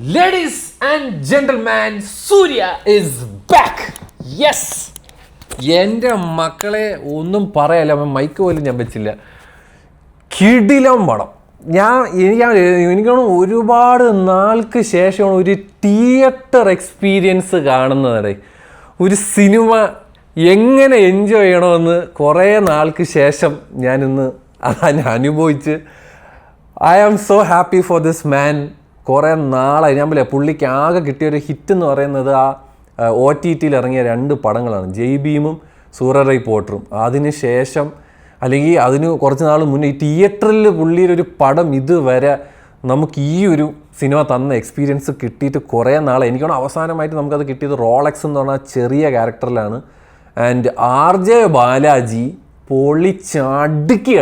Ladies and gentlemen, Surya is back. Yes. എൻ്റെ മക്കളെ ഒന്നും പറയല്ല, മൈക്ക് പോലും ഞാൻ വെച്ചില്ല. കിടിലം പടം. എനിക്കാണ് ഒരുപാട് നാൾക്ക് ശേഷമാണ് ഒരു തിയേറ്റർ എക്സ്പീരിയൻസ് കാണുന്നത്. ഒരു സിനിമ എങ്ങനെ എൻജോയ് ചെയ്യണമെന്ന് കുറേ നാൾക്ക് ശേഷം ഞാനിന്ന് അനുഭവിച്ച് I am so happy for this man. കുറേ നാളായി ഞാൻ പറയാം, പുള്ളിക്ക് ആകെ കിട്ടിയൊരു ഹിറ്റ് എന്ന് പറയുന്നത് ആ OTTയിൽ ഇറങ്ങിയ 2 പടങ്ങളാണ്, ജയ് ഭീമും സൂരറൈ പോട്ടറും. അതിന് ശേഷം അല്ലെങ്കിൽ അതിന് കുറച്ച് നാൾ മുന്നേ ഈ തിയേറ്ററിൽ പുള്ളിയുടെ ഒരു പടം ഇതുവരെ നമുക്ക് ഈ ഒരു സിനിമ തന്ന എക്സ്പീരിയൻസ് കിട്ടിയിട്ട് കുറേ നാളെ. എനിക്കാണ് അവസാനമായിട്ട് നമുക്കത് കിട്ടിയത് റോളക്സ് എന്ന് പറഞ്ഞ ചെറിയ ക്യാരക്ടറിലാണ്. ആൻഡ് RJ ബാലാജി പൊളിച്ചാടുക്കി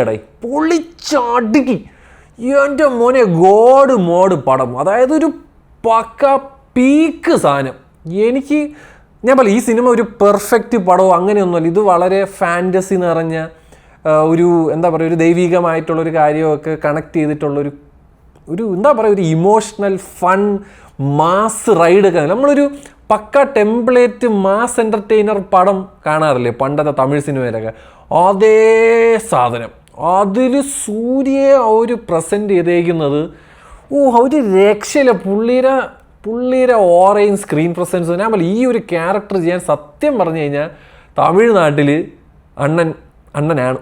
എൻ്റെ മോനെ ഗോഡ് മോഡ് പടം. അതായത് ഒരു പക്ക പീക്ക് സാധനം. ഞാൻ പറയാം, ഈ സിനിമ ഒരു പെർഫെക്റ്റ് പടമോ അങ്ങനെയൊന്നുമല്ല. ഇത് വളരെ ഫാൻറ്റസി നിറഞ്ഞ ഒരു എന്താ പറയുക, ഒരു ദൈവികമായിട്ടുള്ളൊരു കാര്യമൊക്കെ കണക്ട് ചെയ്തിട്ടുള്ളൊരു എന്താ പറയുക, ഒരു ഇമോഷണൽ ഫൺ മാസ് റൈഡൊക്കെ. നമ്മളൊരു പക്ക ടെംപ്ലേറ്റ് മാസ് എൻ്റർടൈനർ പടം കാണാറില്ലേ പണ്ടത്തെ തമിഴ് സിനിമയിലൊക്കെ, അതേ സാധനം. അതിൽ സൂര്യയെ അവർ പ്രസൻറ്റ് ചെയ്തേക്കുന്നത് ഒരു രക്ഷയില്ല. പുള്ളിയുടെ ഓറയും സ്ക്രീൻ പ്രസൻസും. ഞാൻ പറയും, ഈ ഒരു ക്യാരക്ടർ ചെയ്യാൻ സത്യം പറഞ്ഞു കഴിഞ്ഞാൽ തമിഴ്നാട്ടിൽ അണ്ണനാണ്,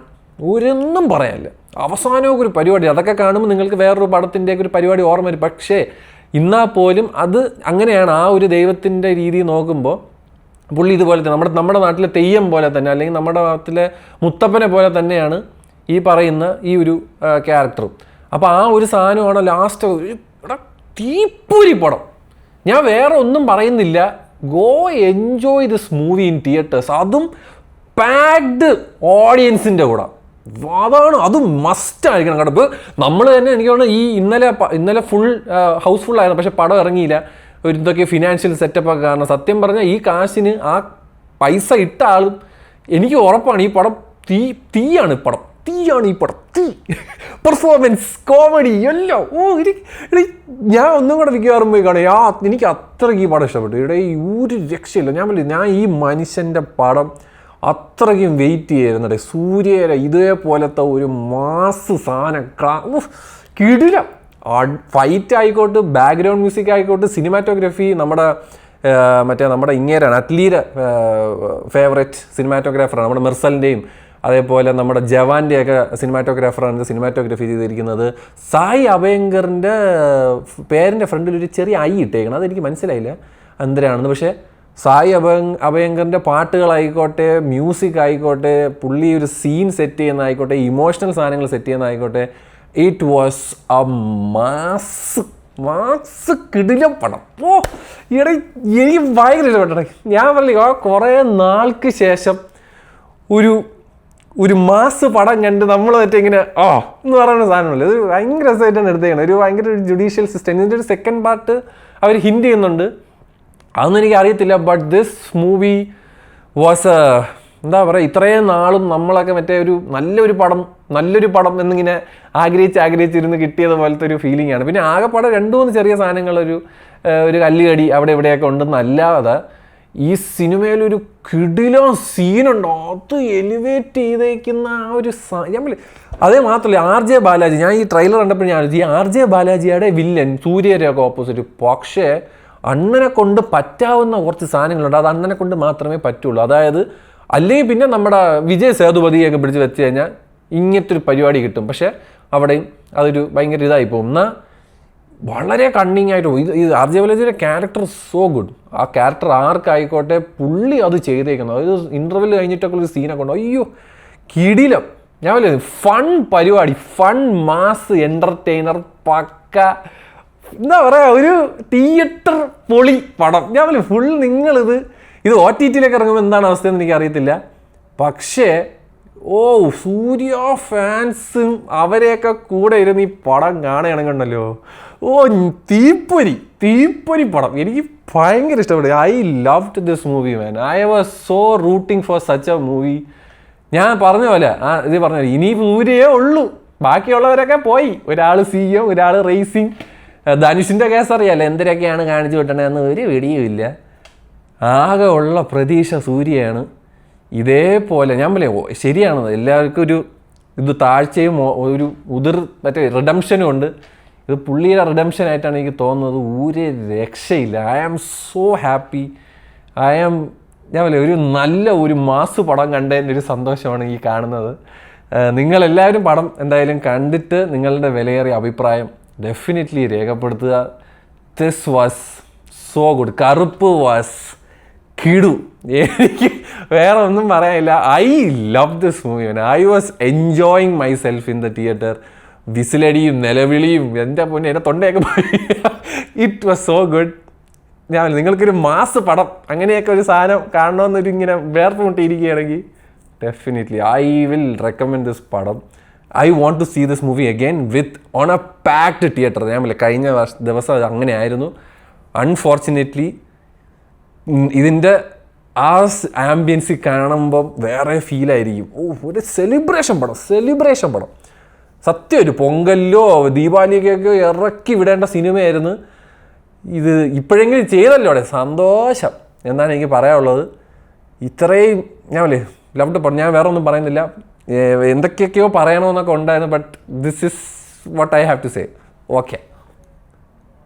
ഒരൊന്നും പറയാനില്ല. അവസാനമൊക്കെ ഒരു പരിപാടി, അതൊക്കെ കാണുമ്പോൾ നിങ്ങൾക്ക് വേറൊരു പടത്തിൻ്റെയൊക്കെ ഒരു പരിപാടി ഓർമ്മ വരും. പക്ഷേ എന്നാൽ പോലും അത് അങ്ങനെയാണ്. ആ ഒരു ദൈവത്തിൻ്റെ രീതി നോക്കുമ്പോൾ പുള്ളി ഇതുപോലെ തന്നെ നമ്മുടെ നാട്ടിലെ തെയ്യം പോലെ തന്നെ, അല്ലെങ്കിൽ നമ്മുടെ നാട്ടിലെ മുത്തപ്പനെ പോലെ തന്നെയാണ് ഈ പറയുന്ന ഈ ഒരു ക്യാരക്ടറും. അപ്പോൾ ആ ഒരു സാധനമാണ് ലാസ്റ്റ് തീപ്പൊരി പടം. ഞാൻ വേറെ ഒന്നും പറയുന്നില്ല, go enjoy this movie in theatres. അതും പാക്ഡ് ഓഡിയൻസിൻ്റെ കൂടെ. അതും മസ്റ്റ് ആയിരിക്കണം കേട്ടോ. ഇപ്പോൾ നമ്മൾ തന്നെ എനിക്ക് തോന്നുന്നു ഈ ഇന്നലെ ഫുൾ ഹൗസ്ഫുൾ ആയിരുന്നു, പക്ഷെ പടം ഇറങ്ങിയില്ല. എന്തൊക്കെ ഫിനാൻഷ്യൽ സെറ്റപ്പൊക്കെ കാരണം. സത്യം പറഞ്ഞാൽ ഈ കാശിന് ആ പൈസ ഇട്ട ആളും എനിക്ക് ഉറപ്പാണ് ഈ പടം തീയാണ് ഈ പടം പെർഫോമൻസ്, കോമഡി എല്ലാം. ഞാൻ ഒന്നും കൂടെ മിക്കവാറും പോയി കാണും. എനിക്ക് അത്രയ്ക്ക് ഈ പടം ഇഷ്ടപ്പെട്ടു. ഇവിടെ ഒരു രക്ഷയില്ല. ഞാൻ ഈ മനുഷ്യൻ്റെ പടം അത്രയ്ക്കും വെയിറ്റ് ചെയ്യായിരുന്നത്. സൂര്യയുടെ ഇതേപോലത്തെ ഒരു മാസ് സാധനം കിടില. ഫൈറ്റ് ആയിക്കോട്ടെ, ബാക്ക്ഗ്രൗണ്ട് മ്യൂസിക് ആയിക്കോട്ടെ, സിനിമാറ്റോഗ്രാഫി. നമ്മുടെ ഇങ്ങേരാണ് അറ്റ്ലീയുടെ ഫേവറേറ്റ് സിനിമാറ്റോഗ്രാഫറാണ്, നമ്മുടെ മെർസലിൻ്റെയും അതേപോലെ നമ്മുടെ ജവാൻ്റെയൊക്കെ സിനിമാറ്റോഗ്രാഫറാണ് സിനിമാറ്റോഗ്രാഫി ചെയ്തിരിക്കുന്നത്. സായി അഭയങ്കറിൻ്റെ പേരിൻ്റെ ഫ്രണ്ടിൽ ഒരു ചെറിയ ഇട്ടേക്കണം, അതെനിക്ക് മനസ്സിലായില്ല എന്തിനാണെന്ന്. പക്ഷേ സായി അഭയങ്കറിൻ്റെ പാട്ടുകളായിക്കോട്ടെ, മ്യൂസിക് ആയിക്കോട്ടെ, പുള്ളി ഒരു സീൻ സെറ്റ് ചെയ്യുന്നതായിക്കോട്ടെ, ഇമോഷണൽ സാധനങ്ങൾ സെറ്റ് ചെയ്യുന്നതായിക്കോട്ടെ, ഇറ്റ് വാസ് എ മാസ് കിടിലം പടം. എനിക്ക് ഭയങ്കര ഇഷ്ടപ്പെട്ടെ. ഞാൻ പറഞ്ഞു, കുറേ നാൾക്ക് ശേഷം ഒരു മാസ് പടം കണ്ട് നമ്മൾ ഇങ്ങനെ എന്ന് പറയുന്ന സാധനമല്ല. ഇത് ഭയങ്കര രസമായിട്ടാണ് എടുത്തേക്കുന്നത്. ഭയങ്കര ജുഡീഷ്യൽ സിസ്റ്റം. ഇതിൻ്റെ ഒരു സെക്കൻഡ് പാർട്ട് അവർ ഹിൻഡ് ചെയ്യുന്നുണ്ട്, അതൊന്നും എനിക്ക് അറിയത്തില്ല. ബട്ട് ദിസ് മൂവി വാസ് എന്താ പറയുക, ഇത്രയും നാളും നമ്മളൊക്കെ നല്ലൊരു പടം എന്നിങ്ങനെ ആഗ്രഹിച്ചിരുന്ന് കിട്ടിയത് പോലത്തെ ഒരു ഫീലിംഗ് ആണ്. പിന്നെ ആകെ പടം 2-3 ചെറിയ സാധനങ്ങൾ, ഒരു കല്ലുകടി അവിടെ ഇവിടെയൊക്കെ ഉണ്ടെന്നല്ലാതെ ഈ സിനിമയിലൊരു കിടിലോ സീനുണ്ട്. അത് എലിവേറ്റ് ചെയ്തേക്കുന്ന ആ ഒരു അതേ മാത്രമല്ല RJ ബാലാജി. ഞാൻ ഈ ട്രെയിലർ കണ്ടപ്പോൾ ഞാൻ ഈ RJ ബാലാജിയുടെ വില്ലൻ സൂര്യയുടെയൊക്കെ ഓപ്പോസിറ്റ്. പക്ഷേ അണ്ണനെ കൊണ്ട് പറ്റാവുന്ന കുറച്ച് സാധനങ്ങളുണ്ട്, അത് അണ്ണനെ കൊണ്ട് മാത്രമേ പറ്റുള്ളൂ. അതായത് അല്ലെങ്കിൽ പിന്നെ നമ്മുടെ വിജയ് സേതുപതിയൊക്കെ പിടിച്ച് വെച്ച് കഴിഞ്ഞാൽ ഇങ്ങനത്തെ ഒരു പരിപാടി കിട്ടും. പക്ഷേ അവിടെയും അതൊരു ഭയങ്കര ഇതായി പോകും. എന്നാൽ വളരെ കണ്ണിങ് ആയിട്ട് ഇത് RJ ബാലാജിയുടെ ക്യാരക്ടർ സോ ഗുഡ്. ആ ക്യാരക്ടർ ആർക്കായിക്കോട്ടെ പുള്ളി അത് ചെയ്തേക്കുന്നത്. അതായത് ഇൻ്റർവെൽ കഴിഞ്ഞിട്ടൊക്കെ ഒരു സീനൊക്കെ ഉണ്ടോ, അയ്യോ കിടിലം. ഞാൻ പറയുന്നത് ഫൺ പരിപാടി, ഫൺ മാസ് എൻ്റർടൈനർ, പക്ക എന്താ പറയുക, ഒരു തിയേറ്റർ പൊളി പടം. ഞാൻ പറയും ഫുൾ. നിങ്ങളിത് OTTയിലേക്ക് ഇറങ്ങുമ്പോൾ എന്താണ് അവസ്ഥയെന്ന് എനിക്കറിയത്തില്ല. പക്ഷേ സൂര്യ ഫാൻസും അവരെയൊക്കെ കൂടെ ഇരുന്ന് ഈ പടം കാണുകയാണെന്നുണ്ടല്ലോ, തീപ്പൊരി പടം. എനിക്ക് ഭയങ്കര ഇഷ്ടപ്പെട്ടു. I loved this movie man. I was so rooting for such A movie. ഞാൻ പറഞ്ഞ പോലെ ഇനി സൂര്യയേ ഉള്ളൂ, ബാക്കിയുള്ളവരൊക്കെ പോയി. ഒരാൾ CEO, ഒരാൾ റേസിംഗ്, ധനുഷിൻ്റെ കേസ് അറിയാമല്ലോ എന്തിനൊക്കെയാണ് കാണിച്ചു വിട്ടണതെന്ന് ഒരു പിടിയുമില്ല. ആകെ ഉള്ള പ്രതീക്ഷ സൂര്യയാണ്. ഇതേപോലെ ഞാൻ പറയാം ശരിയാണ്, എല്ലാവർക്കും ഒരു ഇത് താഴ്ചയും ഒരു മറ്റേ റിഡംഷനും ഉണ്ട്. ഇത് പുള്ളിയുടെ റിഡംഷനായിട്ടാണ് എനിക്ക് തോന്നുന്നത്. ഒരു രക്ഷയില്ല. I am so happy. ഞാൻ പറയാം ഒരു നല്ല ഒരു മാസ് പടം കണ്ടതിൻ്റെ ഒരു സന്തോഷമാണ് ഈ കാണുന്നത്. നിങ്ങളെല്ലാവരും പടം എന്തായാലും കണ്ടിട്ട് നിങ്ങളുടെ വിലയേറിയ അഭിപ്രായം ഡെഫിനറ്റ്ലി രേഖപ്പെടുത്തുക. This was so good. Karuppu was കിടു. എനിക്ക് വേറെ ഒന്നും പറയാനില്ല. I love this movie. I was enjoying myself in the theatre. വിസിലടിയും നിലവിളിയും എൻ്റെ പൊന്നെ എൻ്റെ തൊണ്ടയൊക്കെ പോയി. It was so good. ഞാൻ നിങ്ങൾക്കൊരു മാസ് പടം അങ്ങനെയൊക്കെ ഒരു സാധനം കാണണമെന്നൊരു ഇങ്ങനെ വേർപ്പ് മുട്ടിയിരിക്കുകയാണെങ്കിൽ definitely I will recommend this പടം. I want to see this movie again with on a packed theatre. ഞാൻ പറയാം കഴിഞ്ഞ ദിവസം അത് അങ്ങനെ ആയിരുന്നു. അൺഫോർച്ചുനേറ്റ്ലി ഇതിൻ്റെ ആ ആംബിയൻസി കാണുമ്പം വേറെ ഫീലായിരിക്കും. ഒരു സെലിബ്രേഷൻ പടം സത്യം. ഒരു പൊങ്കലിലോ ദീപാവലിക്കൊക്കെ ഇറക്കി വിടേണ്ട സിനിമയായിരുന്നു ഇത്. ഇപ്പോഴെങ്കിലും ചെയ്തല്ലോ അവിടെ, സന്തോഷം എന്നാണ് എനിക്ക് പറയാനുള്ളത്. ഇത്രയും ഞാൻ ലവ് പടം. ഞാൻ വേറെ ഒന്നും പറയുന്നില്ല. എന്തൊക്കെയൊക്കെയോ പറയണമെന്നൊക്കെ ഉണ്ടായിരുന്നു. But this is what I have to say. Okay.